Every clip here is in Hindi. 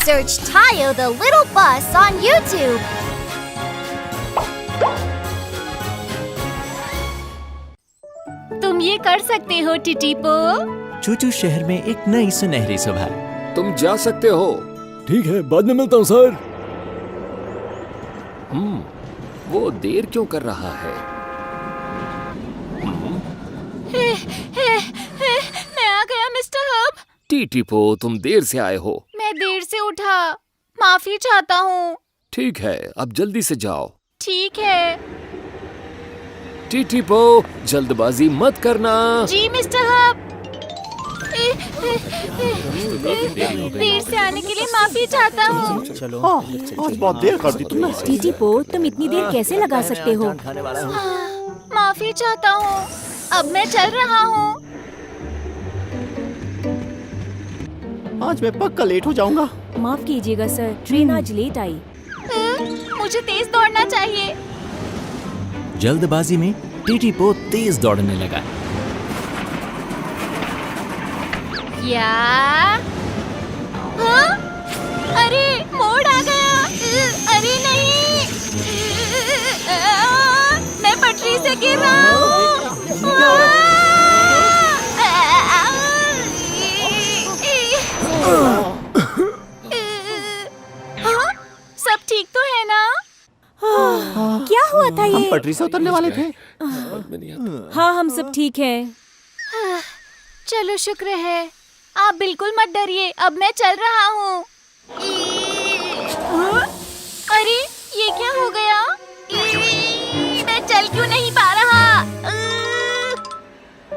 Search Tayo the Little Bus on YouTube. तुम ये कर सकते हो टिटीपो। चूचू शहर में एक नई सुनहरी सुबह। तुम जा सकते हो। ठीक है, बाद में मिलता हूँ सर। वो देर क्यों कर रहा है? मैं आ गया मिस्टर हब। टीटीपो, तुम देर से आए हो। मैं देर से उठा, माफी चाहता हूँ। ठीक है, अब जल्दी से जाओ। ठीक है। टीटीपो, जल्दबाजी मत करना। जी मिस्टर हब। देर से आने के लिए माफी चाहता हूँ। आज बहुत देर कर दी तुमने। टीटीपो, तुम इतनी देर कैसे लगा सकते हो? माफी चाहता हूँ, अब मैं चल रहा हूँ। आज मैं पक्का लेट हो जाऊंगा। माफ कीजिएगा सर, ट्रेन आज लेट आई। मुझे तेज दौड़ना चाहिए। जल्दबाजी में टीटीपो तेज दौड़ने लगा। या हाँ? अरे मोड़ आ गया। अरे नहीं, मैं पटरी से गिर रहा हूँ। हाँ? सब ठीक तो है ना? क्या हुआ था हम ये? पटरी से उतरने वाले थे। हाँ, हम सब ठीक हैं। चलो शुक्र है। आप बिल्कुल मत डरिए, अब मैं चल रहा हूँ। अरे ये क्या हो गया? मैं चल क्यों नहीं पा रहा?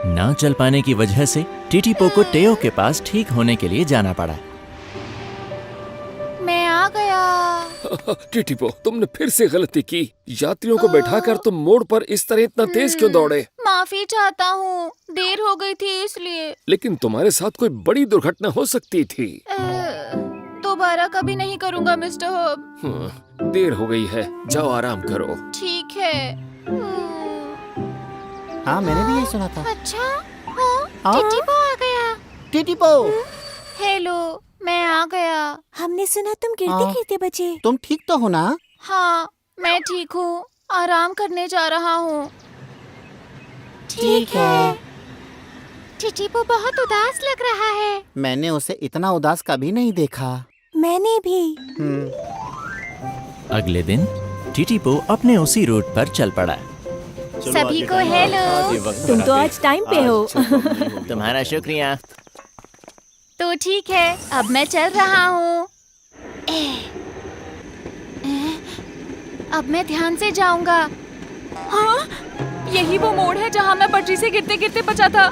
ना चल पाने की वजह से टीटीपो को टेओ के पास ठीक होने के लिए जाना पड़ा। मैं आ गया। टीटीपो, तुमने फिर से गलती की। यात्रियों को बैठाकर तुम मोड़ पर इस तरह इतना तेज क्यों दौड़े? माफी चाहता हूँ, देर हो गई थी इसलिए। लेकिन तुम्हारे साथ कोई बड़ी दुर्घटना हो सकती थी। दोबारा कभी नहीं करूँगा मिस्टर हब। देर हो गई है, जाओ आराम करो। ठीक है। हाँ, मैंने भी यही सुना था। अच्छा, हाँ, हाँ? टिटीपो आ गया। टीटीपो, हेलो, मैं आ गया। हमने सुना तुम गिरते-गिरते बचे। तुम ठीक तो हो ना? हाँ, मैं ठीक हूँ, आराम करने जा रहा हूँ। ठीक है। टिटीपो बहुत उदास लग रहा है। मैंने उसे इतना उदास कभी नहीं देखा। मैंने भी। अगले दिन टीटीपो अपने उसी रूट पर चल पड़ा। सभी को हेलो। तुम तो आज टाइम पे हो। तुम्हारा शुक्रिया। तो ठीक है, अब मैं चल रहा हूँ। अब मैं ध्यान से जाऊंगा। हाँ, यही वो मोड़ है जहाँ मैं पटरी से गिरते-गिरते बचा था।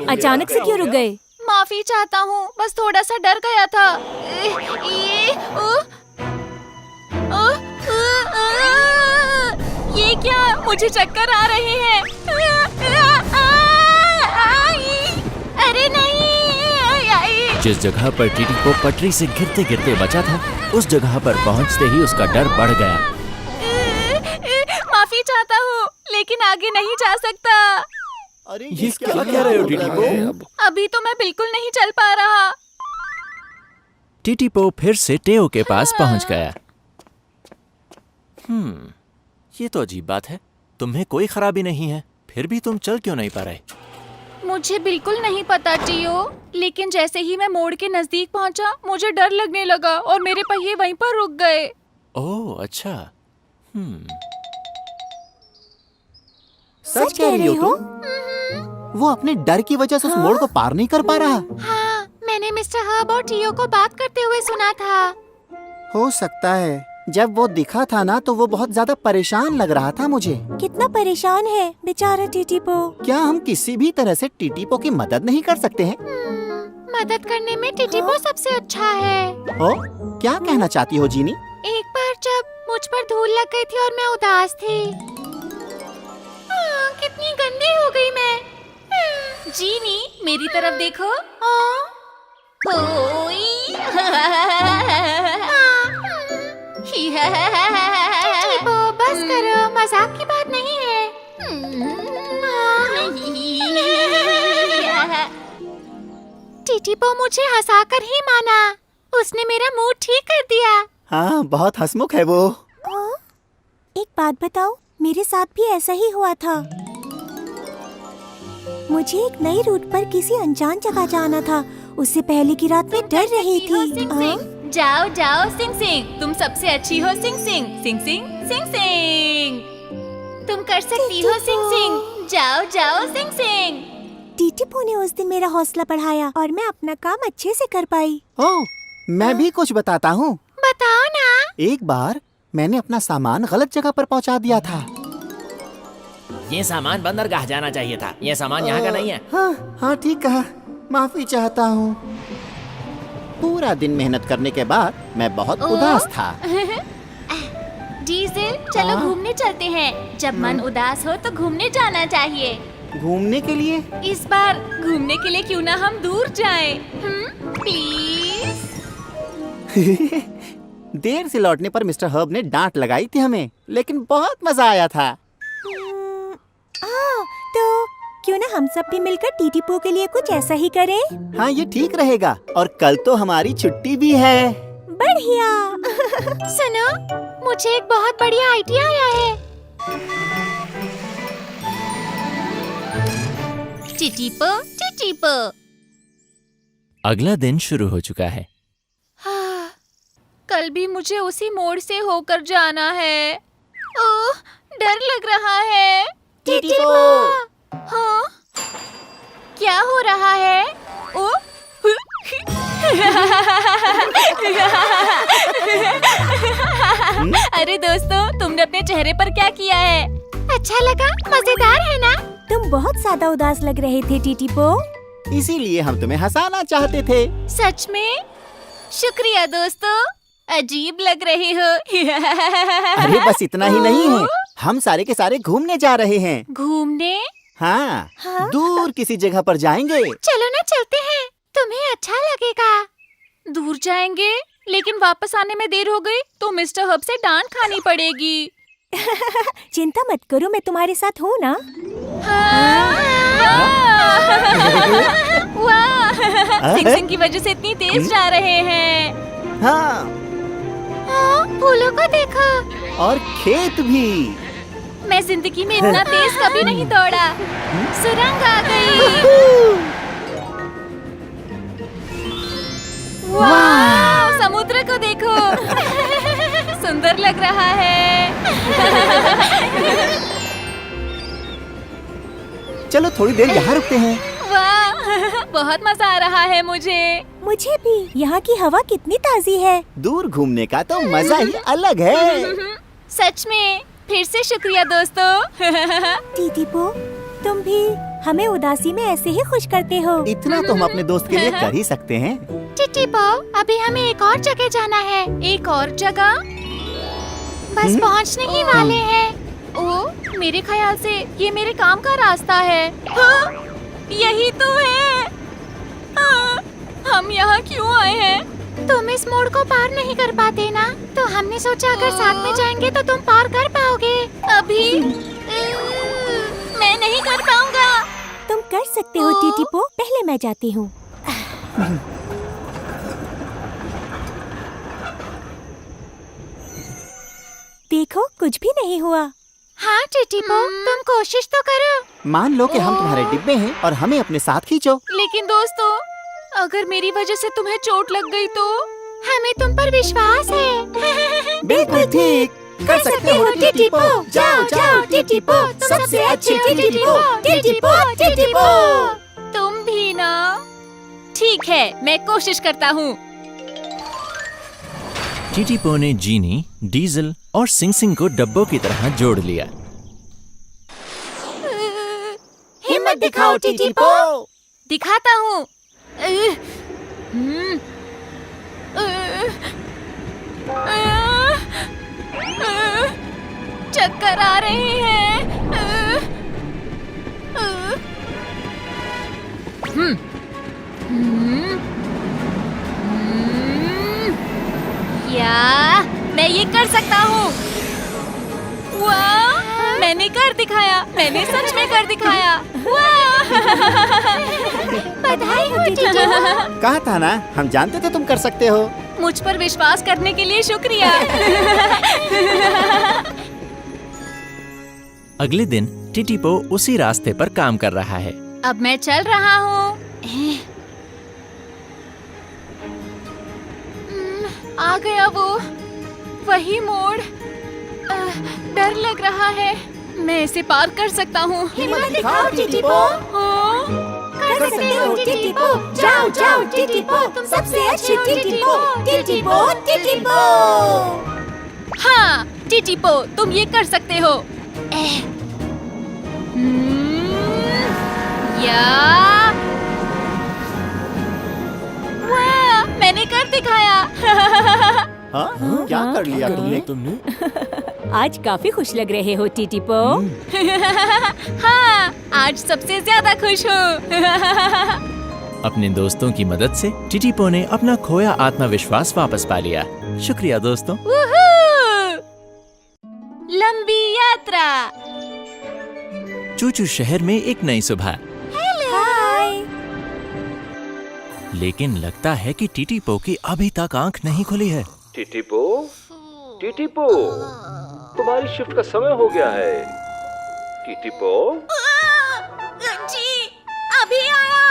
अचानक से क्यों रुक गए? माफी चाहता हूँ, बस थोड़ा सा डर गया था। ये क्या? मुझे चक्कर आ रहे हैं। अरे नहीं। जिस जगह पर टीटीपो पटरी से गिरते गिरते बचा था, उस जगह पर पहुंचते ही उसका डर बढ़ गया। माफी चाहता हूँ, लेकिन आगे नहीं जा सकता। अरे ये क्या कह रहे हो टीटीपो? अभी तो मैं बिल्कुल नहीं चल पा रहा। टीटीपो फिर से टेओ के पास पहुंच गया। ये तो अजीब बात है। तुम्हें कोई खराबी नहीं है, फिर भी तुम चल क्यों नहीं पा रहे? मुझे बिल्कुल नहीं पता टियो, लेकिन जैसे ही मैं मोड़ के नजदीक पहुंचा, मुझे डर लगने लगा और मेरे पहिए वहीं पर रुक गए। ओह अच्छा। सच कह रही हो तुम? वो अपने डर की वजह से उस मोड़ को पार नहीं कर पा रहा। हाँ, मैंने मिस्टर हब और टियो को बात करते हुए सुना था। हो सकता है। जब वो दिखा था ना, तो वो बहुत ज्यादा परेशान लग रहा था मुझे। कितना परेशान है बेचारा टीटीपो। क्या हम किसी भी तरह से टीटीपो की मदद नहीं कर सकते हैं? मदद करने में टिटीपो सबसे अच्छा है। ओ, क्या कहना चाहती हो जीनी? एक बार जब मुझ पर धूल लग गई थी और मैं उदास थी। कितनी गंदी हो गई मैं। जीनी, मेरी तरफ देखो। टिटीपो, बस करो, मजाक की बात नहीं है। टीटीपो मुझे हंसाकर ही माना। उसने मेरा मूड ठीक कर दिया। हाँ, बहुत हंसमुख है वो। एक बात बताओ, मेरे साथ भी ऐसा ही हुआ था। मुझे एक नई रूट पर किसी अनजान जगह जाना था। उससे पहले की रात में डर रही थी। जाओ जाओ सिंग सिंग, तुम सबसे अच्छी हो सिंग सिंग। सिंग सिंग सिंग सिंग, तुम कर सकती हो सिंग सिंग। जाओ जाओ सिंग सिंग। टीटीपो ने उस दिन मेरा हौसला बढ़ाया और मैं अपना काम अच्छे से कर पाई। ओह, मैं भी कुछ बताता हूँ। बताओ ना। एक बार मैंने अपना सामान गलत जगह पर पहुँचा दिया था। ये सामान बंदरगाह जाना चाहिए था। ये सामान यहाँ का नहीं है। हाँ हाँ, ठीक कहा। माफी चाहता हूँ। पूरा दिन मेहनत करने के बाद मैं बहुत उदास था। डीजल, चलो घूमने चलते हैं। जब मन उदास हो तो घूमने जाना चाहिए। घूमने के लिए? इस बार घूमने के लिए क्यों ना हम दूर जाएं? प्लीज। देर से लौटने पर मिस्टर हर्ब ने डांट लगाई थी हमें, लेकिन बहुत मजा आया था। तो क्यों ना हम सब भी मिलकर टीटीपो के लिए कुछ ऐसा ही करें? हाँ, ये ठीक रहेगा। और कल तो हमारी छुट्टी भी है। बढ़िया। सुनो, मुझे एक बहुत बढ़िया आइडिया आया है। टीटीपो टीटीपो। अगला दिन शुरू हो चुका है। हाँ, कल भी मुझे उसी मोड़ से होकर जाना है। ओह, डर लग रहा है। टीटीपो। हाँ? क्या हो रहा है? ओ? अरे दोस्तों, तुमने अपने चेहरे पर क्या किया है? अच्छा लगा? मजेदार है ना? तुम बहुत ज्यादा उदास लग रहे थे टीटीपो। इसीलिए हम तुम्हें हंसाना चाहते थे। सच में? शुक्रिया दोस्तों, अजीब लग रहे हो। अरे बस इतना ही नहीं है, हम सारे के सारे घूमने जा रहे हैं। घूमने? हाँ, दूर किसी जगह पर जाएंगे। चलो ना, चलते हैं। तुम्हें अच्छा लगेगा। दूर जाएंगे, लेकिन वापस आने में देर हो गई तो मिस्टर हब से डांट खानी पड़ेगी। चिंता मत करो, मैं तुम्हारे साथ हूँ ना। वाह, सिंग सिंग की वजह से इतनी तेज जा रहे हैं। हाँ, फूलों को देखो। और खेत भी। मैं जिंदगी में इतना तेज कभी नहीं दौड़ा। सुरंग आ गई। वाह, समुद्र को देखो। सुंदर लग रहा है। चलो थोड़ी देर यहाँ रुकते हैं। वाह, बहुत मजा आ रहा है मुझे। मुझे भी। यहाँ की हवा कितनी ताजी है। दूर घूमने का तो मजा ही अलग है। सच में। फिर से शुक्रिया दोस्तों। टीटीपो, तुम भी हमें उदासी में ऐसे ही खुश करते हो। इतना तो हम अपने दोस्त के लिए कर ही सकते हैं। टीटीपो, अभी हमें एक और जगह जाना है। एक और जगह? बस पहुंचने ही वाले हैं। ओह, मेरे ख्याल से ये मेरे काम का रास्ता है। हाँ, यही तो है। हाँ, हम यहाँ क्यों आए हैं? तुम इस मोड़ को पार नहीं कर पाते ना, तो हमने सोचा अगर साथ में जाएंगे तो तुम पार कर पाओगे। अभी मैं नहीं कर पाऊंगा। तुम कर सकते हो टीटीपो, पहले मैं जाती हूँ। देखो, कुछ भी नहीं हुआ। हाँ टीटीपो, तुम कोशिश तो करो। मान लो कि हम तुम्हारे डिब्बे हैं और हमें अपने साथ खींचो। लेकिन दोस्तों, अगर मेरी वजह से तुम्हें चोट लग गई तो? हमें तुम पर विश्वास है। बिल्कुल ठीक, कर सकते हो टीटीपो। जाओ जाओ टीटीपो, सबसे अच्छे टीटीपो, टीटीपो, टीटीपो। तुम भी ना? ठीक है, मैं कोशिश करता हूँ। टीटीपो ने जीनी, डीजल और सिंग सिंग को डब्बों की तरह जोड़ लिया। हिम्मत दिखाओ टीटीपो। दिखाता हूँ। चक्कर आ रहे हैं। या, मैं ये कर सकता हूँ। वाह, मैंने कर दिखाया। मैंने सच में कर दिखाया। वाह। बधाई हो टीटीपो। कहा था ना, हम जानते थे तुम कर सकते हो। मुझ पर विश्वास करने के लिए शुक्रिया। अगले दिन टीटीपो उसी रास्ते पर काम कर रहा है। अब मैं चल रहा हूँ। आ गया वो वही मोड़। डर लग रहा है। मैं इसे पार कर सकता हूँ। हिम्मत दिखाओ टीटीपो। कर सकते हो टीटीपो। जाओ जाओ टीटीपो, तुम सबसे अच्छे टीटीपो। टीटीपो टीटीपो। हाँ टीटीपो, तुम ये कर सकते हो। या वाह, मैंने कर दिखाया। हाँ? क्या कर लिया तुमने? आज काफी खुश लग रहे हो टीटीपो। हाँ, आज सबसे ज्यादा खुश हूँ। अपने दोस्तों की मदद से टीटीपो ने अपना खोया आत्मविश्वास वापस पा लिया। शुक्रिया दोस्तों। लंबी यात्रा। चूचू शहर में एक नई सुबह। हाय। लेकिन लगता है कि टीटीपो की अभी तक आंख नहीं खुली है। टीटीपो, टीटीपो, तुम्हारी शिफ्ट का समय हो गया है। टीटीपो, जी, अभी आया।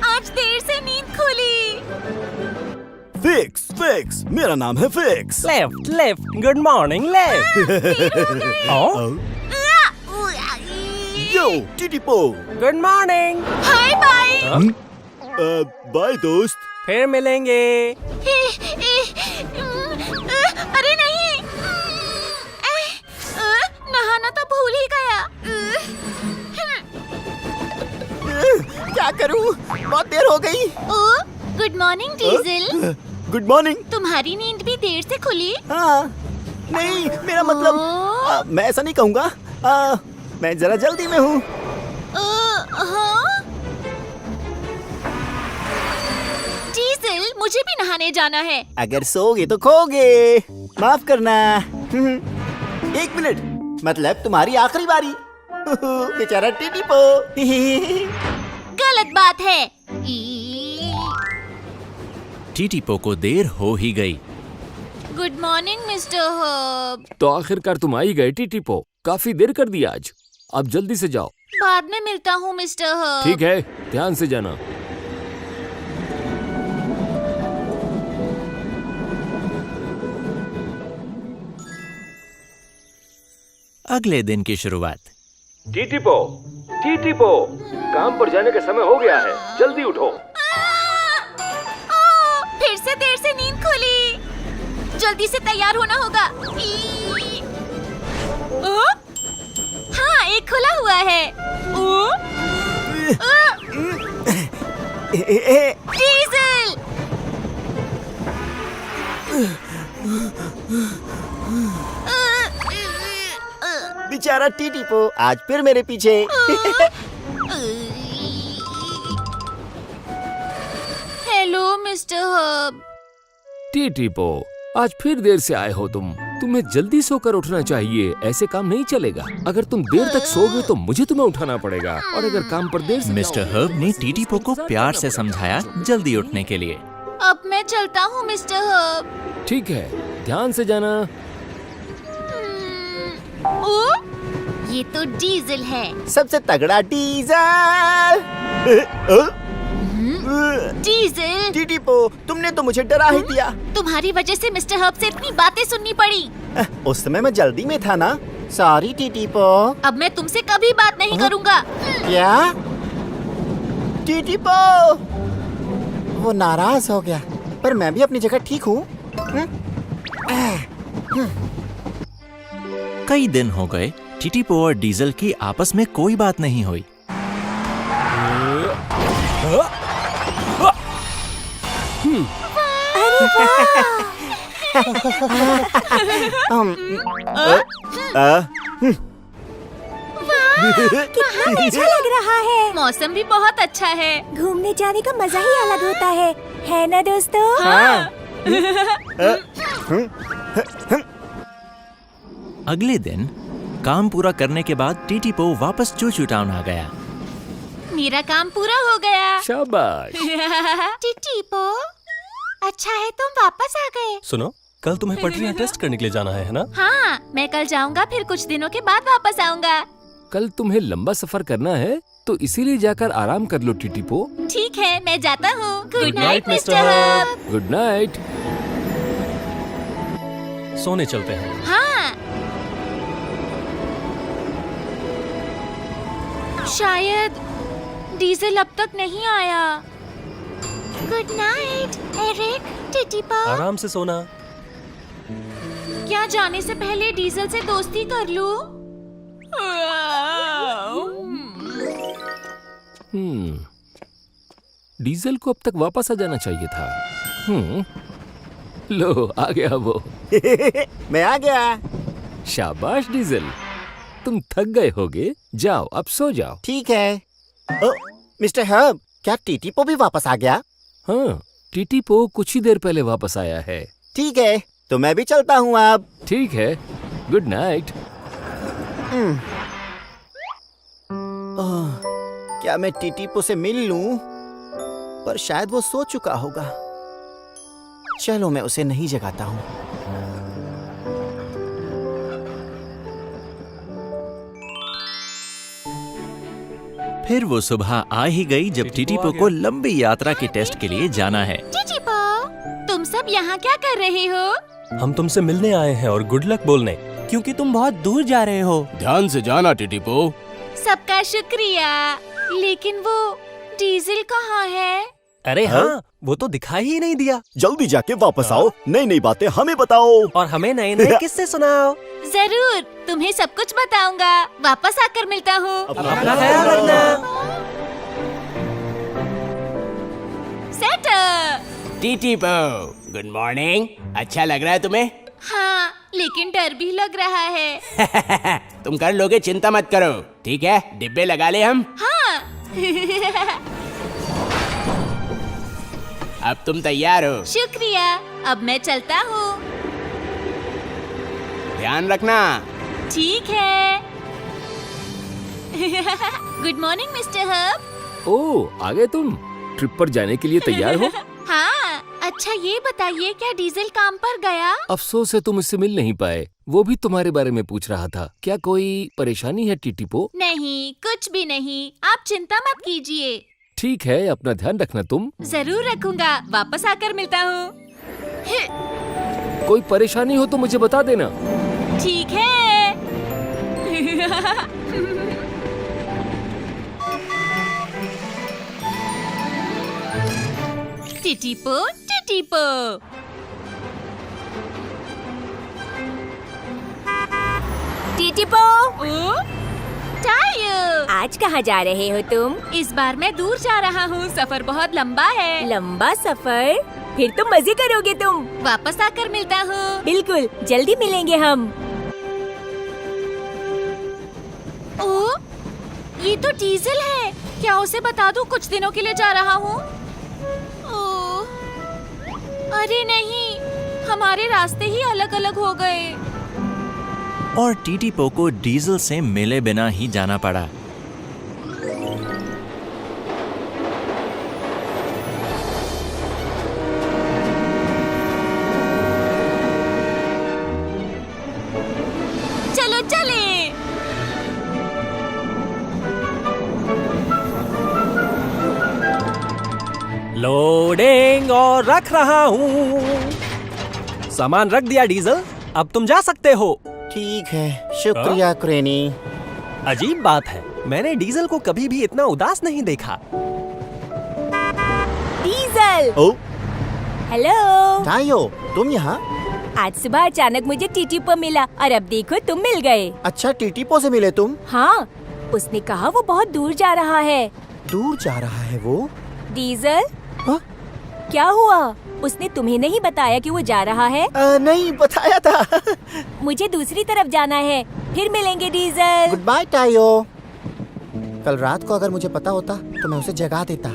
आज देर से नींद खुली। फिक्स फिक्स, मेरा नाम है Fix. Left left, good morning left. Yo टीटीपो। Good morning. Hi bye. Bye दोस्त। फिर मिलेंगे। अरे नहीं, नहाना तो भूल ही गया। क्या करूं? बहुत देर हो गई। Good morning diesel. Good morning. तुम्हारी नींद भी देर से खुली? हाँ, नहीं, मेरा मतलब मैं ऐसा नहीं कहूँगा। मैं जरा जल्दी में हूँ। डीजल, मुझे भी नहाने जाना है। अगर सोओगे तो खोगे। माफ करना। 1 मिनट, मतलब तुम्हारी आखिरी बारी। बेचारा टीटीपो। गलत बात है। टीटीपो को देर हो ही गई। Good morning mister herb. तो आखिरकार तुम आई गए टीटीपो। काफी देर कर दिया आज। अब जल्दी से जाओ। बाद में मिलता हूँ मिस्टर हर्ब। ठीक है, ध्यान से जाना। अगले दिन की शुरुआत। टीटीपो, टीटीपो, काम पर जाने का समय हो गया है। जल्दी उठो। फिर से देर से नींद खुली। जल्दी से तैयार होना होगा। हाँ, एक खुला हुआ है। डीजल। बेचारा टीटीपो आज फिर मेरे पीछे। Hello mister herb. टीटीपो, आज फिर देर से आए हो तुम। तुम्हें जल्दी सोकर उठना चाहिए। ऐसे काम नहीं चलेगा। अगर तुम देर तक सोओगे तो मुझे तुम्हें उठाना पड़ेगा। और अगर काम पर देर से मिस्टर हर्ब ने टीटीपो को प्यार से समझाया जल्दी उठने के लिए। अब मैं चलता हूँ मिस्टर हर्ब। ठीक है, ध्यान से जाना। ये तो डीजल है। सबसे तगड़ा डीजल। डीजल, टीटीपो, तुमने तो मुझे डरा ही दिया। तुम्हारी वजह से मिस्टर हर्ब से इतनी बातें सुननी पड़ी। उस समय मैं जल्दी में था ना। सॉरी टीटीपो। अब मैं तुमसे कभी बात नहीं करूँगा। क्या? टीटीपो, वो नाराज हो गया, पर मैं भी अपनी जगह ठीक हूँ। कई दिन हो गए, टीटीपो और डीजल की आपस में कोई बात नहीं हुई। कितना अच्छा लग रहा है। मौसम भी बहुत अच्छा है। घूमने जाने का मजा ही अलग होता है ना दोस्तों? अगले दिन काम पूरा करने के बाद टीटीपो वापस चूचू टाउन आ गया। मेरा काम पूरा हो गया। शाबाश। टिटी पो, अच्छा है तुम वापस आ गए। सुनो, कल तुम्हें पटरियाँ टेस्ट करने के लिए जाना है ना? हाँ, मैं कल जाऊंगा, फिर कुछ दिनों के बाद वापस आऊंगा। कल तुम्हें लंबा सफर करना है तो इसीलिए जाकर आराम कर लो टीटीपो। ठीक है, मैं जाता हूँ। Good night night, mister Mr. Hub. Good night. सोने चलते हैं। हाँ, शायद डीजल अब तक नहीं आया। गुड नाइट एरिक, टिटी पो। आराम से सोना। क्या जाने से पहले डीजल से दोस्ती कर लूं? डीजल को अब तक वापस आ जाना चाहिए था। लो आ गया वो। मैं आ गया। शाबाश डीजल, तुम थक गए होगे, जाओ अब सो जाओ। ठीक है। ओ, मिस्टर हब, क्या टीटीपो भी वापस आ गया? हाँ, टीटीपो कुछ ही देर पहले वापस आया है। ठीक है, तो मैं भी चलता हूँ अब। ठीक है, गुड नाइट। क्या मैं टीटीपो से मिल लूं? पर शायद वो सो चुका होगा। चलो मैं उसे नहीं जगाता हूँ। फिर वो सुबह आ ही गई जब टीटीपो को लंबी यात्रा के टेस्ट के लिए जाना है। टिटी पो, तुम सब यहाँ क्या कर रहे हो? हम तुमसे मिलने आए हैं और गुड लक बोलने, क्योंकि तुम बहुत दूर जा रहे हो। ध्यान से जाना टीटीपो। सबका शुक्रिया, लेकिन वो डीजल कहाँ है? अरे हाँ, वो तो दिखाई ही नहीं दिया। जल्दी जाके वापस आओ, नई नई बातें हमें बताओ। और हमें नए नए किस्से सुनाओ। जरूर, तुम्हें सब कुछ बताऊंगा। वापस आकर मिलता हूँ। अपना ख्याल रखना। सेट। टीटीपो, good morning. अच्छा लग रहा है तुम्हें? हाँ, लेकिन डर भी लग रहा है। तुम कर लोगे, चिंता मत करो। ठीक है, डिब्बे लगा ले हम। हाँ। अब तुम तैयार हो? शुक्रिया, अब मैं चलता हूँ। ध्यान रखना। ठीक है। Good morning mister Hub. Oh, आ गए तुम? ट्रिप पर जाने के लिए तैयार हो? हाँ, अच्छा ये बताइए, क्या डीजल काम पर गया? अफसोस है तुम इससे मिल नहीं पाए। वो भी तुम्हारे बारे में पूछ रहा था। क्या कोई परेशानी है टीटीपो? नहीं, कुछ भी नहीं, आप चिंता मत कीजिए। ठीक है, अपना ध्यान रखना तुम। जरूर रखूंगा, वापस आकर मिलता हूँ। कोई परेशानी हो तो मुझे बता देना। ठीक है। टिटीपो, टिटीपो। टीटीपो, ओ, टायो। आज कहाँ जा रहे हो तुम? इस बार मैं दूर जा रहा हूँ, सफर बहुत लंबा है। लंबा सफर? फिर तो मजे करोगे तुम। वापस आकर मिलता हूँ। बिल्कुल, जल्दी मिलेंगे हम। ओ, ये तो डीजल है। क्या उसे बता दूँ कुछ दिनों के लिए जा रहा हूँ? ओह, अरे नहीं, हमारे रास्ते ही अलग अलग हो गए। और टीटीपो को डीजल से मिले बिना ही जाना पड़ा। चलो चले। लोडिंग और रख रहा हूँ। सामान रख दिया डीजल, अब तुम जा सकते हो। ठीक है, शुक्रिया क्रेनी। अजीब बात है, मैंने डीजल को कभी भी इतना उदास नहीं देखा। डीजल। ओ, हेलो। टायो, तुम यहाँ? आज सुबह अचानक मुझे टीटीपो मिला और अब देखो तुम मिल गए। अच्छा, टीटीपो से मिले तुम? हाँ, उसने कहा वो बहुत दूर जा रहा है। दूर जा रहा है वो? डीजल, हाँ? क्या हुआ? उसने तुम्हें नहीं बताया कि वो जा रहा है? नहीं बताया था। मुझे दूसरी तरफ जाना है। फिर मिलेंगे डीजल। Good bye टायो। कल रात को अगर मुझे पता होता तो मैं उसे जगा देता।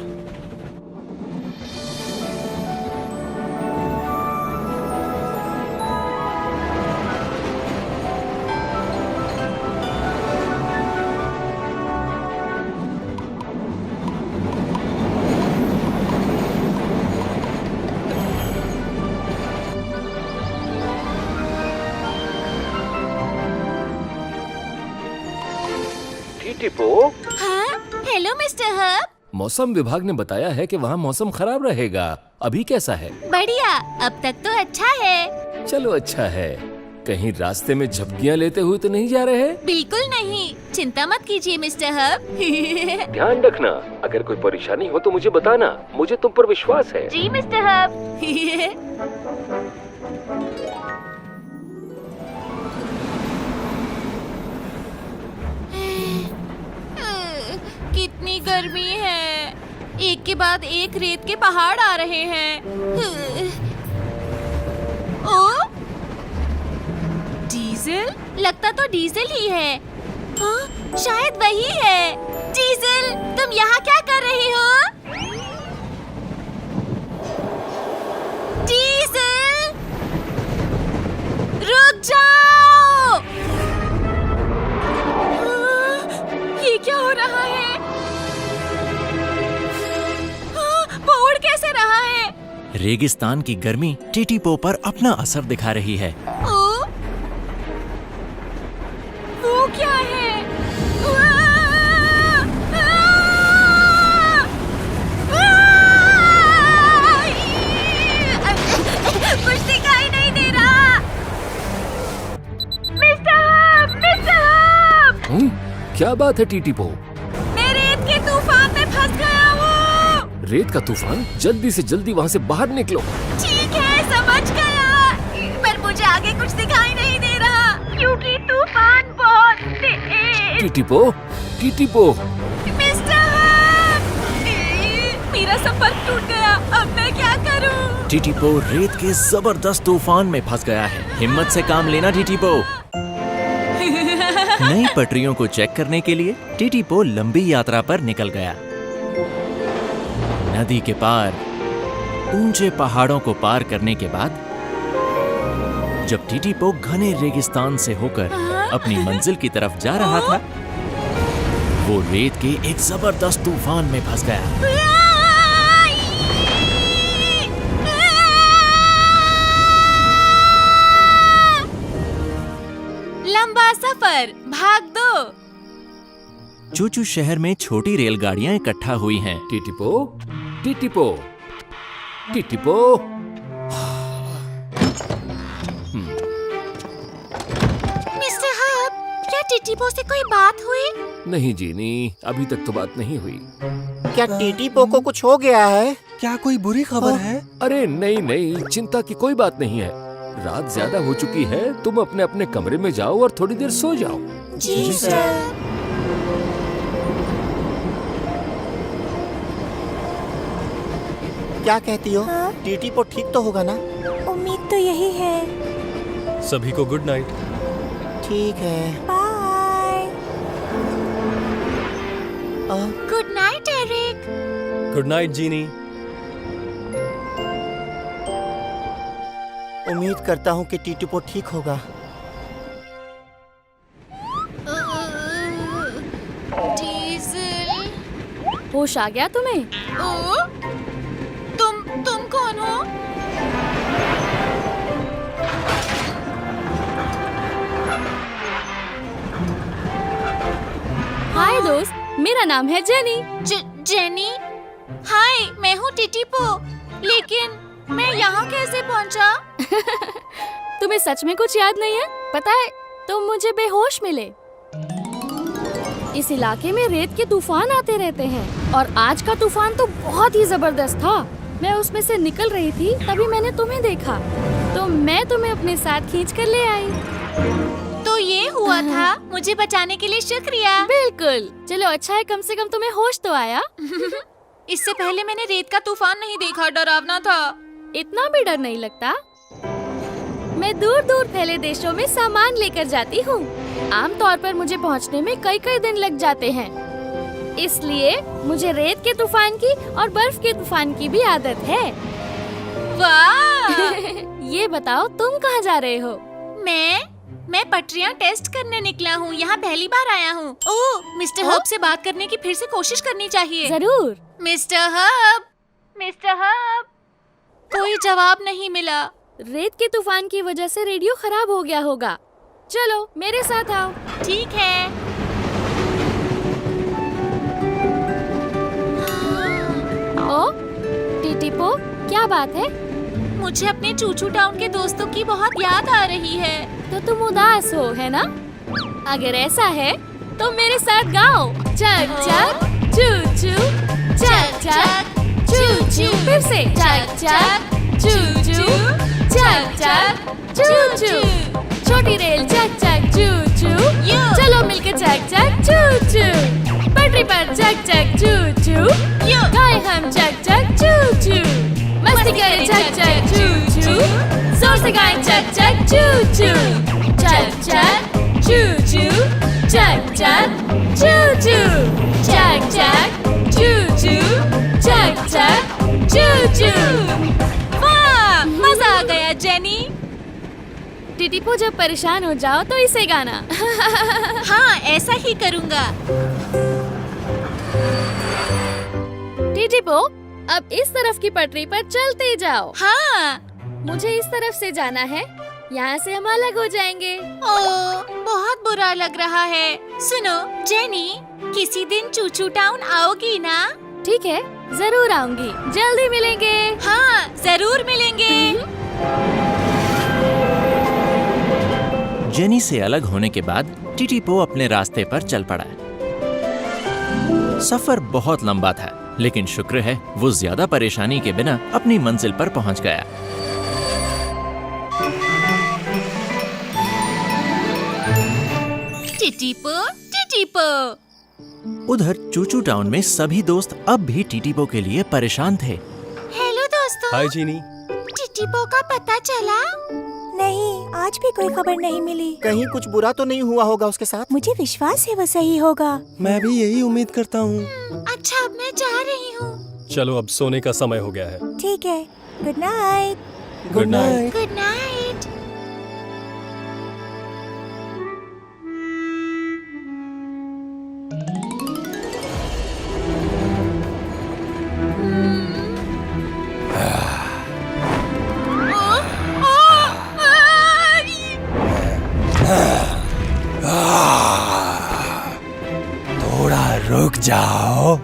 Hello mister hub. मौसम विभाग ने बताया है कि वहाँ मौसम खराब रहेगा। अभी कैसा है? बढ़िया, अब तक तो अच्छा है। चलो अच्छा है। कहीं रास्ते में झपकियाँ लेते हुए तो नहीं जा रहे? बिल्कुल नहीं, चिंता मत कीजिए मिस्टर हब। ध्यान रखना, अगर कोई परेशानी हो तो मुझे बताना, मुझे तुम पर विश्वास है। जी मिस्टर हब। कितनी गर्मी है, एक के बाद एक रेत के पहाड़ आ रहे हैं। ओ, डीजल? लगता तो डीजल ही है। हाँ, शायद वही है। डीजल, तुम यहाँ क्या कर रही हो? डीजल, रुक जाओ! ये क्या हो रहा है? वो उड़ कैसे रहा है? रेगिस्तान की गर्मी टीटीपो पर अपना असर दिखा रही है। वो क्या है? कुछ दिखाई नहीं दे रहा। Mister hub! क्या बात है टीटीपो? मैं रेत के तूफान में फंस गया हूँ। रेत का तूफान? जल्दी से जल्दी वहाँ से बाहर निकलो। ठीक है, समझ गया, पर मुझे आगे कुछ दिखाई नहीं दे रहा क्योंकि तूफान बहुत तेज। टीटीपो, टीटीपो। Mister hub! मेरा संपर्क टूट गया, अब मैं क्या करूं? टीटीपो रेत के जबरदस्त तूफान में फंस गया है। हिम्मत से काम लेना टीटीपो। नई पटरियों को चेक करने के लिए टीटीपो लंबी यात्रा पर निकल गया। नदी के पार ऊंचे पहाड़ों को पार करने के बाद जब टीटीपो घने रेगिस्तान से होकर अपनी मंजिल की तरफ जा रहा था, वो रेत के एक जबरदस्त तूफान में फंस गया। लंबा सफर, भाग दो। चूचू शहर में छोटी रेलगाड़ियां इकट्ठा हुई हैं। टीटीपो, टीटीपो, टीटीपो। मिस्टर हब, क्या टीटीपो से कोई बात हुई? नहीं जीनी, अभी तक तो बात नहीं हुई। क्या टीटीपो को कुछ हो गया है? क्या कोई बुरी खबर है? अरे नहीं नहीं, चिंता की कोई बात नहीं है। रात ज्यादा हो चुकी है, तुम अपने अपने कमरे में जाओ और थोड़ी देर सो जाओ। जी सर। क्या कहती हो? हाँ? टीटीपो ठीक तो होगा ना? उम्मीद तो यही है। सभी को गुड नाइट। ठीक है। Bye. Good night Eric. Good night Genie. उम्मीद करता हूँ कि टीटीपो ठीक होगा। डीजल, होश आ गया तुम्हें? ओ, तुम कौन हो? हाय दोस्त, मेरा नाम है जेनी। जेनी? हाय, मैं हूँ टीटीपो, लेकिन मैं यहाँ कैसे पहुँचा? तुम्हें सच में कुछ याद नहीं है? पता है, तुम मुझे बेहोश मिले। इस इलाके में रेत के तूफान आते रहते हैं और आज का तूफान तो बहुत ही जबरदस्त था। मैं उसमें से निकल रही थी, तभी मैंने तुम्हें देखा, तो मैं तुम्हें अपने साथ खींच कर ले आई। तो ये हुआ था। मुझे बचाने के लिए शुक्रिया। बिल्कुल। चलो अच्छा है, कम से कम तुम्हें होश तो आया। इससे पहले मैंने रेत का तूफान नहीं देखा, डरावना था। इतना भी डर नहीं लगता। मैं दूर दूर फैले देशों में सामान लेकर जाती हूँ। आमतौर पर मुझे पहुँचने में कई कई दिन लग जाते हैं, इसलिए मुझे रेत के तूफान की और बर्फ के तूफान की भी आदत है। वाह! ये बताओ, तुम कहाँ जा रहे हो? मैं पटरियाँ टेस्ट करने निकला हूँ। यहाँ पहली बार आया हूँ। ओह, मिस्टर हब से बात करने की फिर से कोशिश करनी चाहिए। जरूर। मिस्टर हब, कोई जवाब नहीं मिला। रेत के तूफान की वजह से रेडियो खराब हो गया होगा। चलो मेरे साथ आओ। ठीक है। क्या बात है? मुझे अपने चूचू टाउन के दोस्तों की बहुत याद आ रही है। तो तुम उदास हो, है ना? अगर ऐसा है तो मेरे साथ गाओ। चक चक चू चू, चक चक चू चू। फिर से चक चक चू चू, चक चक चू चू। छोटी रेल चक चक चू चू, चलो मिलके चक चक चू चू। पटरी पर चक चक चू चू, गाए हम चक चक चू चू। मस्ती करें चक चक चू चू, जोर से गाएं चक चक चू चू। चक चक चू चू, चक चक चू चू, चक चक चू चू, चक चक चू चू। वाह, मजा आ गया जेनी। टिटिपो जब परेशान हो जाओ तो इसे गाना। हाँ, ऐसा ही करूँगा। टिटिपो, अब इस तरफ की पटरी पर चलते जाओ। हाँ। मुझे इस तरफ से जाना है, यहाँ से हम अलग हो जाएंगे। ओह, बहुत बुरा लग रहा है। सुनो जेनी, किसी दिन चूचू टाउन आओगी ना? ठीक है, जरूर आऊंगी। जल्दी मिलेंगे। हाँ, जरूर मिलेंगे। जेनी से अलग होने के बाद टिटिपो अपने रास्ते पर चल पड़ा। सफर बहुत लंबा था, लेकिन शुक्र है वो ज्यादा परेशानी के बिना अपनी मंजिल पर पहुंच गया। टिटिपो, टिटिपो। उधर चूचू टाउन में सभी दोस्त अब भी टिटिपो के लिए परेशान थे। हेलो दोस्तों। हाय जीनी। टिटिपो का पता चला? नहीं, आज भी कोई खबर नहीं मिली। कहीं कुछ बुरा तो नहीं हुआ होगा उसके साथ? मुझे विश्वास है वो सही होगा। मैं भी यही उम्मीद करता हूँ। अच्छा, अब मैं जा रही हूँ। चलो अब सोने का समय हो गया है। ठीक है, good night. Good night. Good night. थोड़ा रुक जाओ।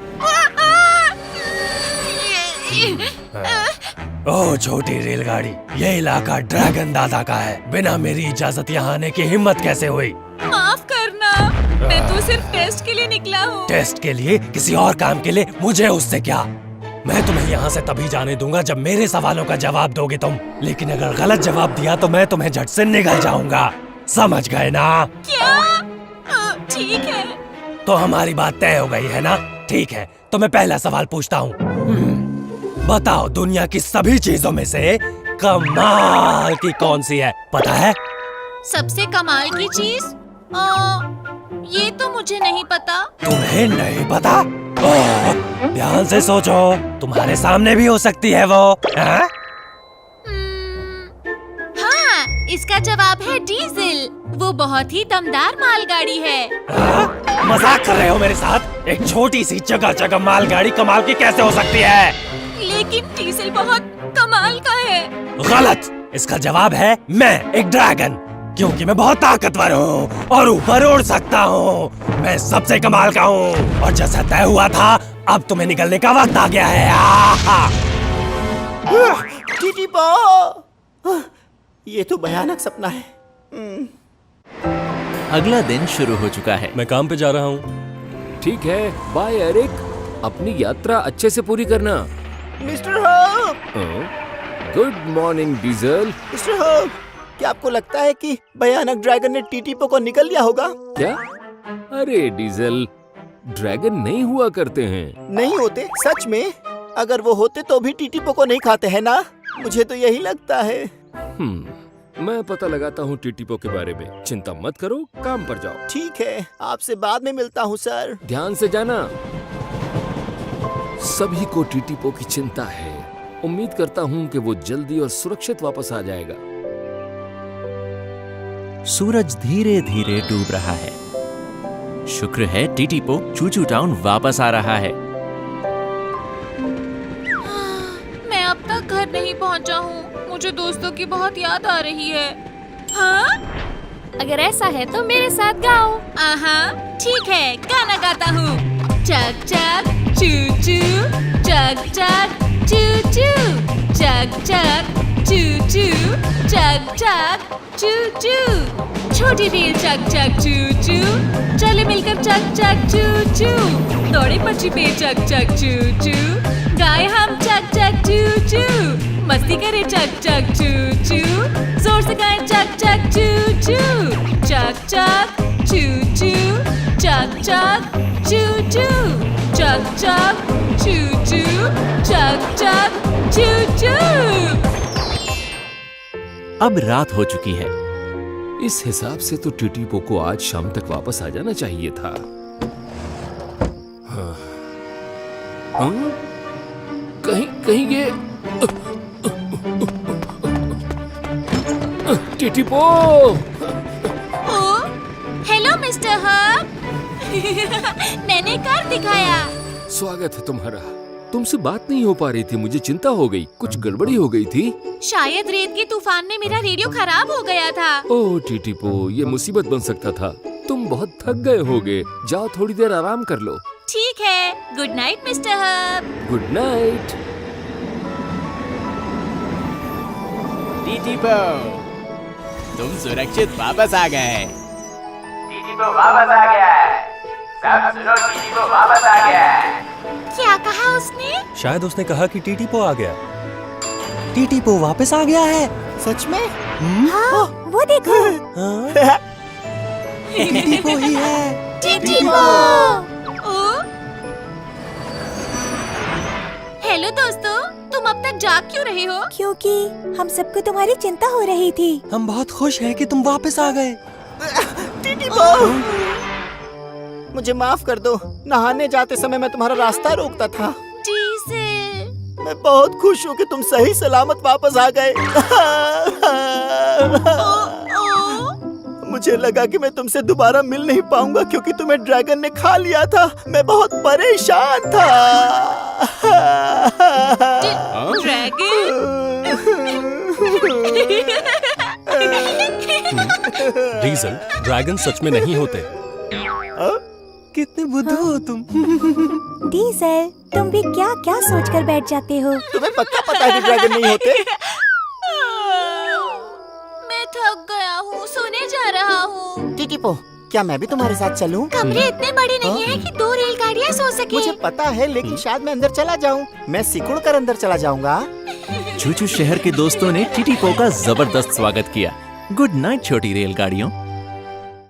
ओह छोटी रेलगाड़ी, ये इलाका ड्रैगन दादा का है। बिना मेरी इजाजत यहाँ आने की हिम्मत कैसे हुई? माफ करना, मैं तो सिर्फ टेस्ट के लिए निकला हूँ। टेस्ट के लिए? किसी और काम के लिए? मुझे उससे क्या? मैं तुम्हें यहाँ से तभी जाने दूंगा जब मेरे सवालों का जवाब दोगे तुम। लेकिन अगर गलत जवाब दिया तो मैं तुम्हें झट से निगल जाऊंगा। समझ गए ना? क्या? ठीक है। तो हमारी बात तय हो गई है ना? ठीक है, तो मैं पहला सवाल पूछता हूँ। बताओ, दुनिया की सभी चीजों में से कमाल की कौन सी है? पता है? सबसे कमाल की चीज? ये तो मुझे नहीं पता। तुम्हें नहीं पता? ओह, ध्यान से सोचो, तुम्हारे सामने भी हो सकती है वो। हाँ? हाँ, इसका जवाब है डीजल। वो बहुत ही दमदार मालगाड़ी है। हाँ? मजाक कर रहे हो मेरे साथ? एक छोटी सी जगह मालगाड़ी कमाल की कैसे हो सकती है? लेकिन डीजल बहुत कमाल का है। गलत। इसका जवाब है मैं एक ड्रैगन, क्योंकि मैं बहुत ताकतवर हूँ और ऊपर उड़ सकता हूँ। मैं सबसे कमाल का हूँ और जैसा तय हुआ था, अब तुम्हें निकलने का वक्त आ गया है। टिटिपो, ये तो भयानक सपना है। अगला दिन शुरू हो चुका है। मैं काम पे जा रहा हूँ। ठीक है, बाय एरिक। अपनी यात्रा अच्छे से पूरी करना। Mister hope. Good morning diesel. Mister hope, क्या आपको लगता है कि भयानक ड्रैगन ने टिटिपो को निकल लिया होगा? क्या? अरे डीजल, ड्रैगन नहीं हुआ करते हैं। नहीं होते? सच में? अगर वो होते तो भी टिटिपो को नहीं खाते हैं ना? मुझे तो यही लगता है। मैं पता लगाता हूँ टिटिपो के बारे में। चिंता मत करो, काम पर जाओ। ठीक है, आपसे बाद में मिलता हूँ सर। ध्यान से जाना। सभी को टिटिपो की चिंता है। उम्मीद करता हूँ कि वो जल्दी और सुरक्षित वापस आ जाएगा। सूरज धीरे धीरे डूब रहा है। शुक्र है टिटिपो चूचू टाउन वापस आ रहा है। मैं अब तक घर नहीं पहुंचा हूँ। मुझे दोस्तों की बहुत याद आ रही है। हाँ? अगर ऐसा है तो मेरे साथ गाओ। ठीक है, गाना गाता हूँ। चक चक चू चू, चक चक चू चू, चक चक चक चू चू, चक चक चू चू। छोटी रेल चक चक चू चू, चले मिलकर चक चक चू चू। दौड़े पक्षी पे चक चक चू चू, गाए हम चक चक चू चू। मस्ती करे चक चक चू चू, जोर से गाए चक चक चू चू। चक चक चू चू, चक चक चू चू, चक चक चू चू, चक चक चू चू। अब रात हो चुकी है। इस हिसाब से तो टीटीपो को आज शाम तक वापस आ जाना चाहिए था। हाँ। हाँ? कहीं ये टीटीपो। ओ, हेलो मिस्टर हब। मैंने कर दिखाया। स्वागत है तुम्हारा। तुमसे बात नहीं हो पा रही थी, मुझे चिंता हो गई। कुछ गड़बड़ी हो गई थी? शायद रेत के तूफान में मेरा रेडियो खराब हो गया था। ओह टीटीपो, ये मुसीबत बन सकता था। तुम बहुत थक गए होगे, जाओ थोड़ी देर आराम कर लो। ठीक है, good night mister hub. Good night. टीटीपो, तुम सुरक्षित वापस आ गए। टीटीपो वापस आ गया है। सब सुनो, टीटीपो वापस आ गया है। क्या कहा उसने? शायद उसने कहा कि टीटीपो आ गया। टीटीपो वापस आ गया है। सच में? हाँ, वो देखो। हाँ? टीटीपो ही है। टीटीपो। हेलो दोस्तों, तुम अब तक जाग क्यों रहे हो? क्योंकि हम सबको तुम्हारी चिंता हो रही थी। हम बहुत खुश हैं कि तुम वापस आ गए। टीटीपो, मुझे माफ कर दो। नहाने जाते समय मैं तुम्हारा रास्ता रोकता था। डीजल। मैं बहुत खुश हूँ कि तुम सही सलामत वापस आ गए। मुझे लगा कि मैं तुमसे दोबारा मिल नहीं पाऊंगा क्योंकि तुम्हें ड्रैगन ने खा लिया था। मैं बहुत परेशान था। ड्रैगन? डीजल, ड्रैगन सच में नहीं होते। कितने बुद्धू हो तुम। डीजल, तुम भी क्या क्या सोचकर बैठ जाते हो। तुम्हें पक्का पता है कि ड्रैगन नहीं होते? मैं थक गया हूँ, सोने जा रहा हूँ। टीटीपो, क्या मैं भी तुम्हारे साथ चलूं? कमरे इतने बड़े नहीं हैं कि 2 रेलगाड़ियाँ सो सके। मुझे पता है, लेकिन शायद मैं अंदर चला जाऊं। मैं सिकुड़ कर अंदर चला जाऊंगा। चूचू शहर के दोस्तों ने टीटीपो का जबरदस्त स्वागत किया। गुड नाइट छोटी रेलगाड़ियों।